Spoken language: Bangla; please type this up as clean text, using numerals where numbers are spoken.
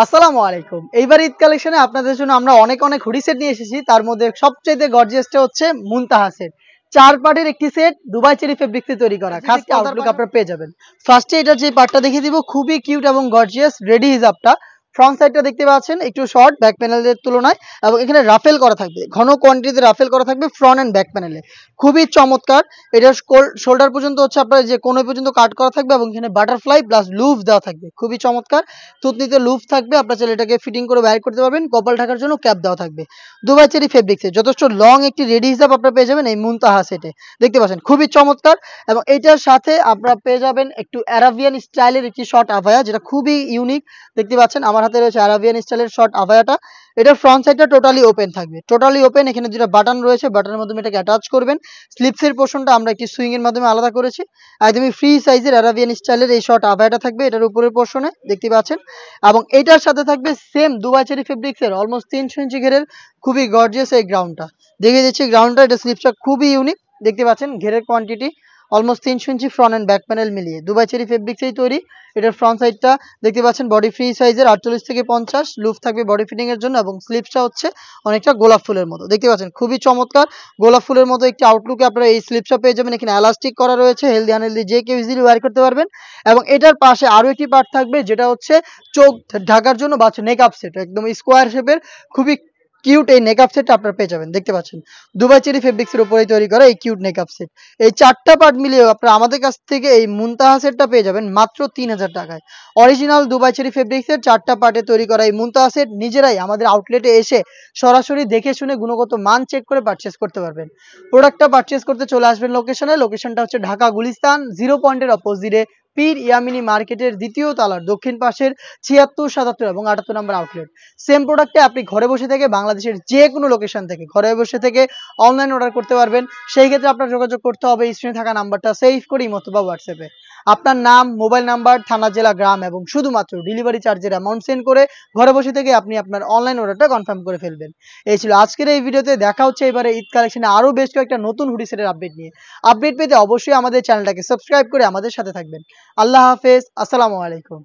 আসসালামু আলাইকুম। এইবার ঈদ কালেকশনে আপনাদের জন্য আমরা অনেক হুডি সেট নিয়ে এসেছি। তার মধ্যে সবচাইতে গর্জিয়াসটা হচ্ছে মুনতাহা সেট। ৪ পার্টের একটি সেট দুবাই চেরি ফেব্রিক্স দিয়ে তৈরি করা। খাস আউটলুক আপনারা পেয়ে যাবেন। ফার্স্টে এটার যে পার্টটা দেখিয়ে দিব খুবই কিউট এবং গর্জিয়াস রেডি হিজাবটা। ফ্রন্ট সাইডটা দেখতে পাচ্ছেন একটু শর্ট ব্যাক প্যানেলের তুলনায় এবং এখানে রাফেল করা থাকবে। ঘন কোয়ান্টিটিতে রাফেল করা থাকবে ফ্রন্ট এন্ড ব্যাক প্যানেলে। খুবই চমৎকার। এটার শোল্ডার পর্যন্ত হচ্ছে আপনার যে কোণ পর্যন্ত কাট করা থাকবে এবং এখানে বাটারফ্লাই প্লাস লুফ দেওয়া থাকবে। খুবই চমৎকার। থুতনিতে লুফ থাকবে, আপনার চাইলে এটাকে ফিটিং করে বাইর করতে পারবেন। কপাল ঢাকার জন্য ক্যাপ দেওয়া থাকবে। দুবাই চেরি ফেব্রিক্সে যথেষ্ট লং একটি রেডি হিসাব আপনারা পেয়ে যাবেন এই মুনতাহা সেটে। দেখতে পাচ্ছেন খুবই চমৎকার এবং এটার সাথে আপনারা পেয়ে যাবেন একটু অ্যারাবিয়ান স্টাইলের একটি শর্ট আভায়া, যেটা খুবই ইউনিক। দেখতে পাচ্ছেন আমার হাতে রয়েছে অ্যারাবিয়ান স্টাইলের শর্ট আভায়াটা। এটার ফ্রন্ট সাইডটা টোটালি ওপেন থাকবে, টোটালি ওপেন। এখানে দুটো বাটন রয়েছে, বাটনের মাধ্যমে এটাকে অ্যাটাচ করবেন। স্লিপসের পোর্শনটা আমরা একটি সুইং এর মাধ্যমে আলাদা করেছি। একদমই ফ্রি সাইজের অ্যারাবিয়ান স্টাইলের এই শর্ট আভায়াটা থাকবে এটার উপরের পোর্শনে, দেখতে পাচ্ছেন। এবং এটার সাথে থাকবে সেম দুবাই চেরি ফেব্রিক্সের অলমোস্ট 300 ইঞ্চি ঘেরের খুবই গর্জিয়াস এই গ্রাউন্ডটা। দেখিয়ে দিচ্ছি গ্রাউন্ডটা, এটা স্লিপসটা খুবই ইউনিক। দেখতে পাচ্ছেন ঘেরের কোয়ান্টিটি অলমোস্ট 300 ইঞ্চি ফ্রন্ট এন্ড ব্যাক প্যানেল মিলিয়ে দুবাই চেরি ফেব্রিক্সেই তৈরি। এটার ফ্রন্ট সাইডটা দেখতে পাচ্ছেন বডি ফ্রি সাইজের 48 থেকে 50 লুফ থাকবে বডি ফিটিং এর জন্য এবং স্লিপসটা হচ্ছে অনেকটা গোলাপ ফুলের মতো। দেখতে পাচ্ছেন খুবই চমৎকার গোলাপ ফুলের মতো একটি আউটলুকে আপনারা এই স্লিপসটা পেয়ে যাবেন। এখানে এলাস্টিক করা রয়েছে, হেলদি আনহেলদি যে কেউ ইজিলি ওয়্যার করতে পারবেন। এবং এটার পাশে আরো একটি পার্ট থাকবে যেটা হচ্ছে চোখ ঢাকার জন্য বা নেকআপ সেট, একদম স্কোয়ার শেপের খুবই কিউট এই নেকআপ সেটটা আপনারা পেয়ে যাবেন। দেখতে পাচ্ছেন দুবাই চেরি ফেব্রিক্সের উপরেই তৈরি করা এই কিউট নেকআপ সেট। এই 4টা পার্ট মিলিয়ে আপনারা আমাদের কাছ থেকে এই মুনতাহা সেটটা পেয়ে যাবেন মাত্র 3000 টাকায়। অরিজিনাল দুবাই চেরি ফেব্রিক্সের 4টা পার্টে তৈরি করা এই মুনতাহা সেট নিজেরাই আমাদের আউটলেটে এসে সরাসরি দেখে শুনে গুণগত মান চেক করে পারচেজ করতে পারবেন। প্রোডাক্টটা পারচেজ করতে চলে আসবেন লোকেশনে। লোকেশনটা হচ্ছে ঢাকা গুলিস্তান 0 পয়েন্টের অপোজিটে পীর ইয়ামিনী মার্কেটের দ্বিতীয় তলার দক্ষিণ পাশের 76, 77 এবং 78 নম্বর আউটলেট। সেম প্রোডাক্টে আপনি ঘরে বসে থেকে বাংলাদেশের যে কোনো লোকেশন থেকে ঘরে বসে থেকে অনলাইন অর্ডার করতে পারবেন। সেই ক্ষেত্রে আপনার যোগাযোগ করতে হবে স্ক্রিনে থাকা নাম্বারটা সেভ করে ইমো অথবা হোয়াটসঅ্যাপে আপনার নাম, মোবাইল নাম্বার, থানা, জেলা, গ্রাম এবং শুধুমাত্র ডেলিভারি চার্জের অ্যামাউন্ট সেন্ড করে ঘরে বসে থেকে আপনি আপনার অনলাইন অর্ডারটা কনফার্ম করে ফেলবেন। এই ছিল আজকের এই ভিডিওতে। দেখা হচ্ছে এবারে ঈদ কালেকশনে আরও বেশ কয়েকটা নতুন হুডি সেটের আপডেট নিয়ে। আপডেট পেতে অবশ্যই আমাদের চ্যানেলটাকে সাবস্ক্রাইব করে আমাদের সাথে থাকবেন। আল্লাহ হাফেজ, আসসালামু আলাইকুম।